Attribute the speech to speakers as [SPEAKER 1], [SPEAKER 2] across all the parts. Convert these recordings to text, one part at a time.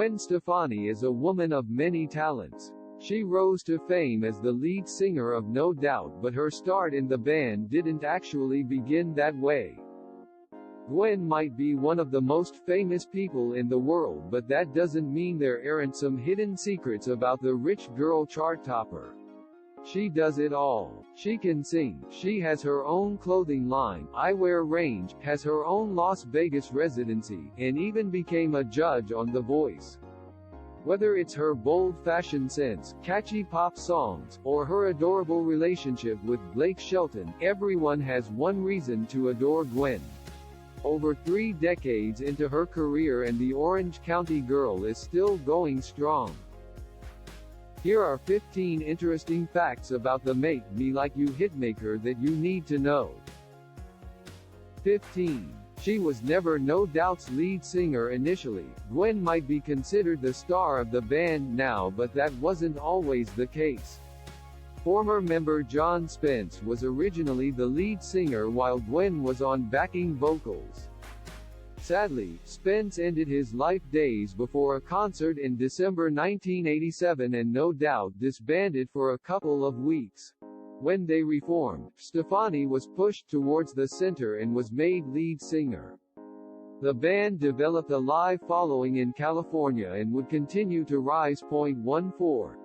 [SPEAKER 1] Gwen Stefani is a woman of many talents. She rose to fame as the lead singer of No Doubt, but her start in the band didn't actually begin that way. Gwen might be one of the most famous people in the world, but that doesn't mean there aren't some hidden secrets about the rich girl chart topper. She does it all. She can sing, she has her own clothing line, eyewear range, has her own Las Vegas residency, and even became a judge on The Voice. Whether it's her bold fashion sense, catchy pop songs, or her adorable relationship with Blake Shelton, everyone has one reason to adore Gwen. Over 3 decades into her career, and the Orange County girl is still going strong. Here are 15 interesting facts about the Make Me Like You hitmaker that you need to know. 15. She was never No Doubt's lead singer initially. Gwen might be considered the star of the band now, but that wasn't always the case. Former member John Spence was originally the lead singer while Gwen was on backing vocals. Sadly, Spence ended his life days before a concert in December 1987, and No Doubt disbanded for a couple of weeks. When they reformed, Stefani was pushed towards the center and was made lead singer. The band developed a live following in California and would continue to rise. 14.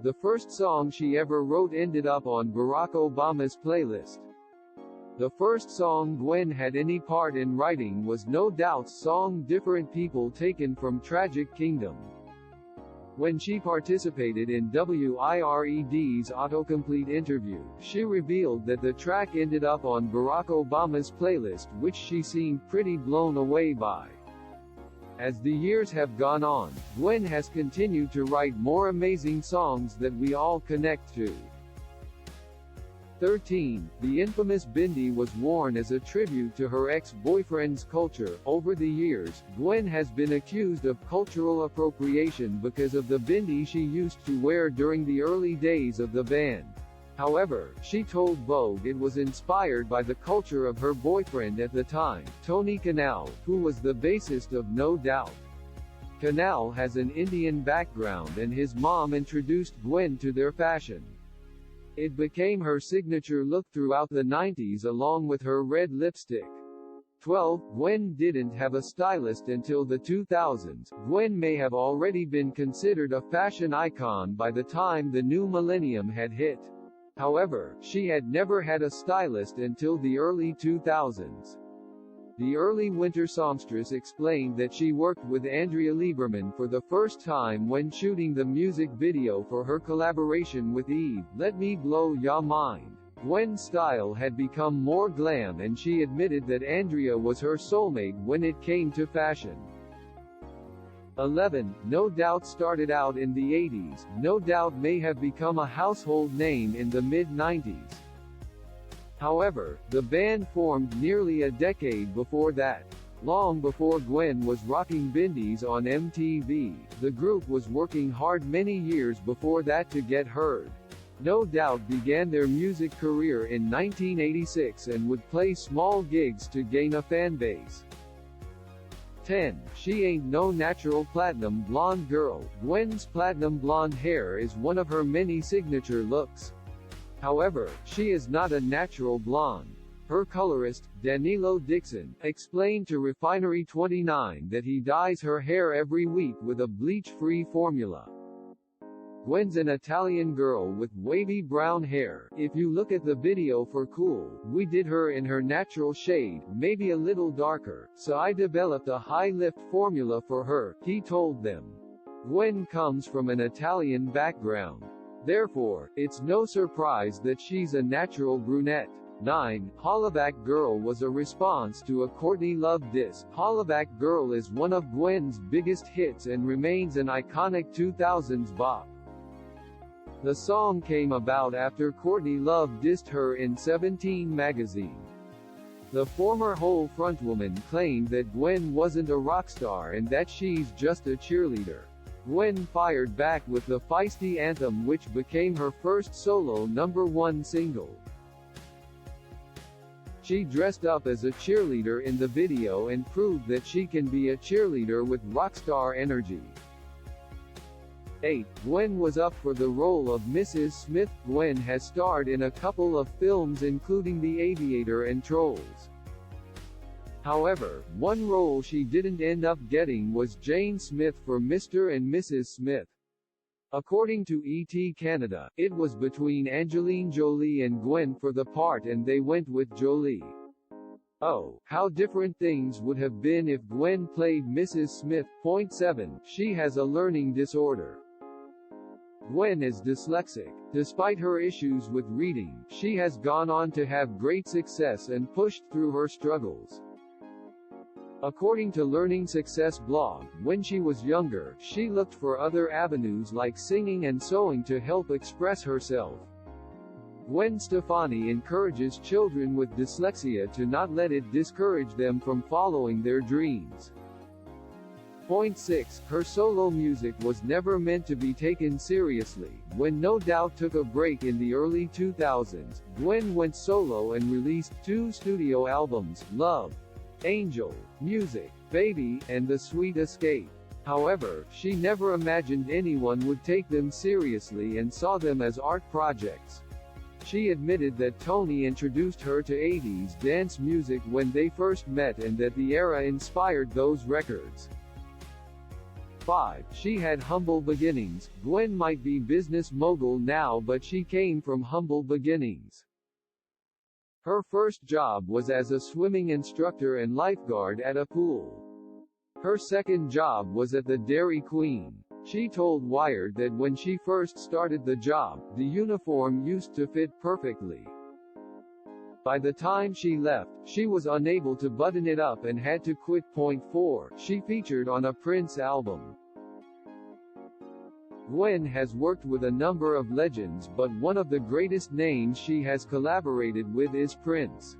[SPEAKER 1] The first song she ever wrote ended up on Barack Obama's playlist. The first song Gwen had any part in writing was No Doubt's song Different People, taken from Tragic Kingdom. When she participated in WIRED's autocomplete interview, she revealed that the track ended up on Barack Obama's playlist, which she seemed pretty blown away by. As the years have gone on, Gwen has continued to write more amazing songs that we all connect to. 13. The infamous bindi was worn as a tribute to her ex-boyfriend's culture. Over the years, Gwen has been accused of cultural appropriation because of the bindi she used to wear during the early days of the band. However, she told Vogue it was inspired by the culture of her boyfriend at the time, Tony Kanal, who was the bassist of No Doubt. Kanal has an Indian background, and his mom introduced Gwen to their fashion. It became her signature look throughout the 90s along with her red lipstick. 12. Gwen didn't have a stylist until the 2000s. Gwen may have already been considered a fashion icon by the time the new millennium had hit. However, she had never had a stylist until the early 2000s. The early winter songstress explained that she worked with Andrea Lieberman for the first time when shooting the music video for her collaboration with Eve, Let Me Blow Ya Mind. Gwen's style had become more glam, and she admitted that Andrea was her soulmate when it came to fashion. 11. No Doubt started out in the 80s. No Doubt may have become a household name in the mid-90s. However, the band formed nearly a decade before that. Long before Gwen was rocking bindis on MTV, the group was working hard many years before that to get heard. No Doubt began their music career in 1986 and would play small gigs to gain a fanbase. 10. She ain't no natural platinum blonde girl. Gwen's platinum blonde hair is one of her many signature looks. However, she is not a natural blonde. Her colorist, Danilo Dixon, explained to Refinery 29 that he dyes her hair every week with a bleach-free formula. Gwen's an Italian girl with wavy brown hair. If you look at the video for Cool, we did her in her natural shade, maybe a little darker, so I developed a high-lift formula for her, he told them. Gwen comes from an Italian background. Therefore, it's no surprise that she's a natural brunette. 9. Hollaback Girl was a response to a Courtney Love diss. Hollaback Girl is one of Gwen's biggest hits and remains an iconic 2000s bop. The song came about after Courtney Love dissed her in 17 magazine. The former Hole frontwoman claimed that Gwen wasn't a rock star and that she's just a cheerleader. Gwen fired back with the feisty anthem, which became her first solo #1 single. She dressed up as a cheerleader in the video and proved that she can be a cheerleader with rockstar energy. 8. Gwen was up for the role of Mrs. Smith. Gwen has starred in a couple of films including The Aviator and Trolls. However, one role she didn't end up getting was Jane Smith for Mr. and Mrs. Smith. According to ET Canada, it was between Angelina Jolie and Gwen for the part and they went with Jolie. Oh, how different things would have been if Gwen played Mrs. Smith. Point 7. She has a learning disorder. Gwen is dyslexic. Despite her issues with reading, she has gone on to have great success and pushed through her struggles. According to Learning Success blog, when she was younger, she looked for other avenues like singing and sewing to help express herself. Gwen Stefani encourages children with dyslexia to not let it discourage them from following their dreams. Point 6. Her solo music was never meant to be taken seriously. When No Doubt took a break in the early 2000s, Gwen went solo and released 2 studio albums, Love, Angel, Music, Baby, and The Sweet Escape. However, she never imagined anyone would take them seriously and saw them as art projects. She admitted that Tony introduced her to 80s dance music when they first met and that the era inspired those records. 5. She had humble beginnings. Gwen might be business mogul now, but she came from humble beginnings. Her first job was as a swimming instructor and lifeguard at a pool. Her second job was at the Dairy Queen. She told Wired that when she first started the job, the uniform used to fit perfectly. By the time she left, she was unable to button it up and had to quit. Point 4. She featured on a Prince album. Gwen has worked with a number of legends, but one of the greatest names she has collaborated with is Prince.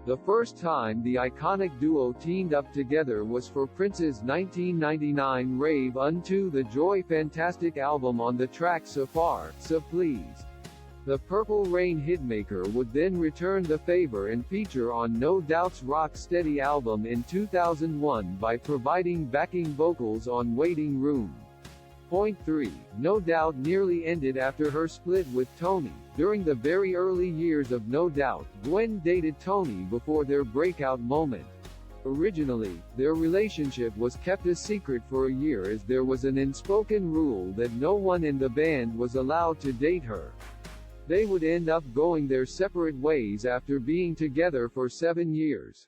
[SPEAKER 1] The first time the iconic duo teamed up together was for Prince's 1999 Rave Unto the Joy Fantastic album on the track So Far, So Pleased. The Purple Rain hitmaker would then return the favor and feature on No Doubt's Rock Steady album in 2001 by providing backing vocals on Waiting Room. Point 3. No Doubt nearly ended after her split with Tony. During the very early years of No Doubt, Gwen dated Tony before their breakout moment. Originally, their relationship was kept a secret for a year as there was an unspoken rule that no one in the band was allowed to date her. They would end up going their separate ways after being together for 7 years.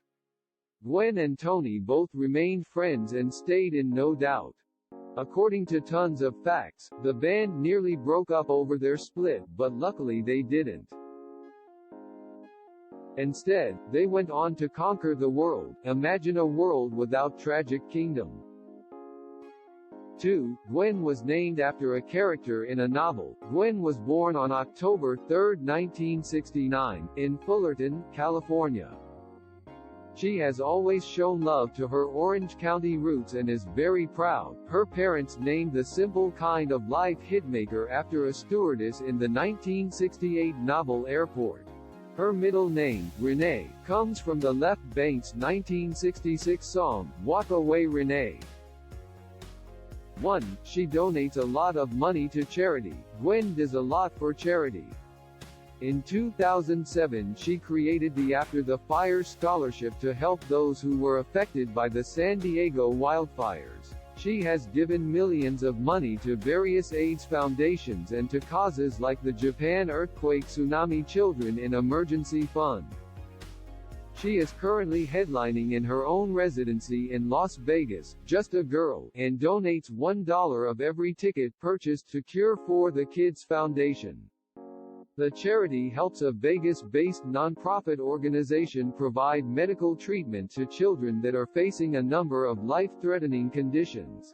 [SPEAKER 1] Gwen and Tony both remained friends and stayed in No Doubt. According to Tons of Facts, the band nearly broke up over their split, but luckily they didn't. Instead, they went on to conquer the world. Imagine a world without Tragic Kingdom. 2. Gwen was named after a character in a novel. Gwen was born on October 3, 1969, in Fullerton, California. She has always shown love to her Orange County roots and is very proud. Her parents named the Simple Kind of Life hitmaker after a stewardess in the 1968 novel Airport. Her middle name, Renee, comes from the Left Bank's 1966 song, Walk Away Renee. 1. She donates a lot of money to charity. Gwen does a lot for charity. In 2007 she created the After the Fire Scholarship to help those who were affected by the San Diego wildfires. She has given millions of money to various AIDS foundations and to causes like the Japan Earthquake Tsunami Children in Emergency Fund. She is currently headlining in her own residency in Las Vegas, Just a Girl, and donates $1 of every ticket purchased to Cure for the Kids Foundation. The charity helps a Vegas-based nonprofit organization provide medical treatment to children that are facing a number of life-threatening conditions.